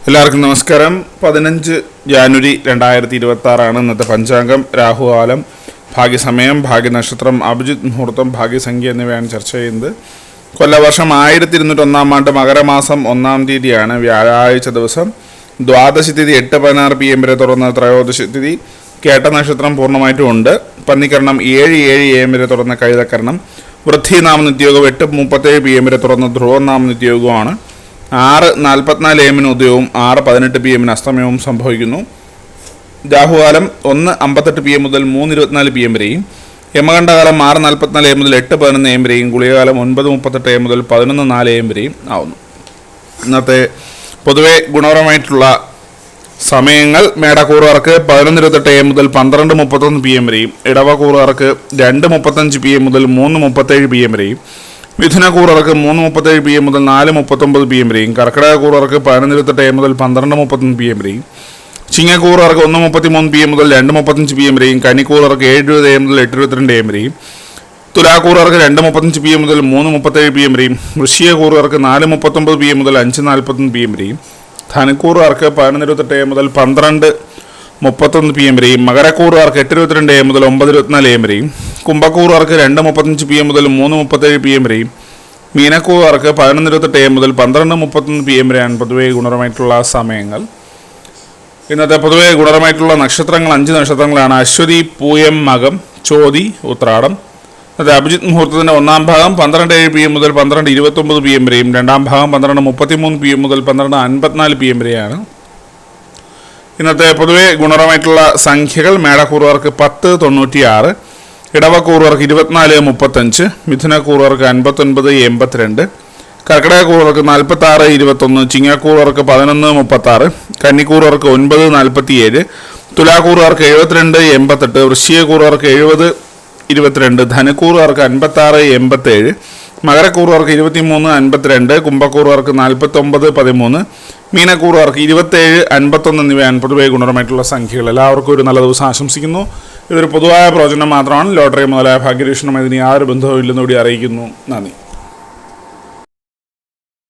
എല്ലാവർക്കും നമസ്കാരം. 15 ജാനുവരി 2026 ഇന്നത്തെ പഞ്ചാംഗം. രാഹുകാലം, ഭാഗ്യസമയം, ഭാഗ്യനക്ഷത്രം, അഭിജിത്ത് മുഹൂർത്തം, ഭാഗ്യസംഖ്യ എന്നിവയാണ് ചർച്ച ചെയ്യുന്നത്. കൊല്ലവർഷം 1201 ആണ്ട് മകരമാസം 1-ാം തീയതിയാണ്, വ്യാഴാഴ്ച ദിവസം. ദ്വാദശി തിഥി 8:16 PM വരെ തുറന്ന ത്രയോദശി തിഥി. കേട്ട നക്ഷത്രം പൂർണ്ണമായിട്ടും ഉണ്ട്. പന്നിക്കരണം 7:07 AM വരെ തുറന്ന കൈതക്കരണം. വൃദ്ധി നാമ നിത്യയോഗം 8:37 PM വരെ തുറന്ന ധ്രുവനാമ നിത്യയോഗമാണ്. 6:44 AM ഉദയവും 6:18 PM അസ്തമയവും സംഭവിക്കുന്നു. രാഹുകാലം 1:58 PM മുതൽ 3:24 PM വരെയും, യമകണ്ഠകാലം 6:44 AM മുതൽ 8:11 AM വരെയും, ഗുളികകാലം 9:38 AM മുതൽ 11:04 AM വരെയും ആവുന്നു. ഇന്നത്തെ പൊതുവെ ഗുണപരമായിട്ടുള്ള സമയങ്ങൾ: മേടക്കൂറുകാർക്ക് 11:28 AM മുതൽ 12:31 PM വരെയും, ഇടവക്കൂറുകാർക്ക് 2:35 PM മുതൽ 3:37 PM വരെയും, മിഥുനക്കൂറുകാർക്ക് 3:37 PM മുതൽ 4:39 PM വരെയും, കർക്കിടകക്കൂറുകാർക്ക് 11:28 AM മുതൽ 12:31 PM വരെയും, ചിങ്ങക്കൂറുകാർക്ക് 1:33 PM മുതൽ 2:35 PM വരെയും, കന്നിക്കൂറുകാർക്ക് 7:20 AM മുതൽ 8:22 AM വരെയും, തുലാക്കൂറുകാർക്ക് 2:35 PM മുതൽ 3:37 PM വരെയും, വൃശ്ചികക്കൂറുകാർക്ക് 4:39 PM മുതൽ 5:41 PM വരെയും, ധനുക്കൂറുകാർക്ക് 11:28 AM മുതൽ 12:31 PM വരെയും, മകരക്കൂറുകാർക്ക് 8:22 AM മുതൽ 9:24 AM വരെയും, കുംഭക്കൂറുകാർക്ക് 2:35 PM മുതൽ 3:37 PM വരെയും, മീനക്കൂറുകാർക്ക് 11:28 AM മുതൽ 12:31 PM വരെയാണ് പൊതുവെ ഗുണപരമായിട്ടുള്ള സമയങ്ങൾ. ഇന്നത്തെ പൊതുവെ ഗുണപരമായിട്ടുള്ള നക്ഷത്രങ്ങൾ 5 നക്ഷത്രങ്ങളാണ്: അശ്വതി, പൂയം, മകം, ചോതി, ഉത്രാടം. ഇന്നത്തെ അഭിജിത്ത് മുഹൂർത്തത്തിൻ്റെ 1-ാം ഭാഗം 12:07 PM മുതൽ 12:29 PM വരെയും, 2-ാം ഭാഗം 12:33 PM മുതൽ 12:54 PM വരെയാണ്. ഇന്നത്തെ പൊതുവെ ഗുണപരമായിട്ടുള്ള സംഖ്യകൾ: മേടക്കൂറുകാർക്ക് 10:96, ഇടവക്കൂറുകാർക്ക് 24:35, മിഥുനക്കൂറുകാർക്ക് 59:82, കർക്കിടകക്കൂറുകാർക്ക് 46:21, ചിങ്ങക്കൂറുകാർക്ക് 11:36, കന്നിക്കൂറുകാർക്ക് 9:47, തുലാക്കൂറുകാർക്ക് 72:88, വൃശ്ചികക്കൂറുകാർക്ക് 70:22, ധനുക്കൂറുകാർക്ക് 56:87, മകരക്കൂറുകാർക്ക് 23:52, കുംഭക്കൂറുകാർക്ക് 49:13, മീനക്കൂറുകാർക്ക് 27:51 എന്നിവയാണ് പൊതുവെ ഗുണപരമായിട്ടുള്ള സംഖ്യകൾ. എല്ലാവർക്കും ഒരു നല്ല ദിവസം ആശംസിക്കുന്നു. ഇതൊരു പൊതുവായ പ്രവചനം മാത്രമാണ്. ലോട്ടറി മുതലായ ഭാഗ്യരീക്ഷണം ഇതിന് യാതൊരു ബന്ധവും ഇല്ലെന്നുകൂടി അറിയിക്കുന്നു. നന്ദി.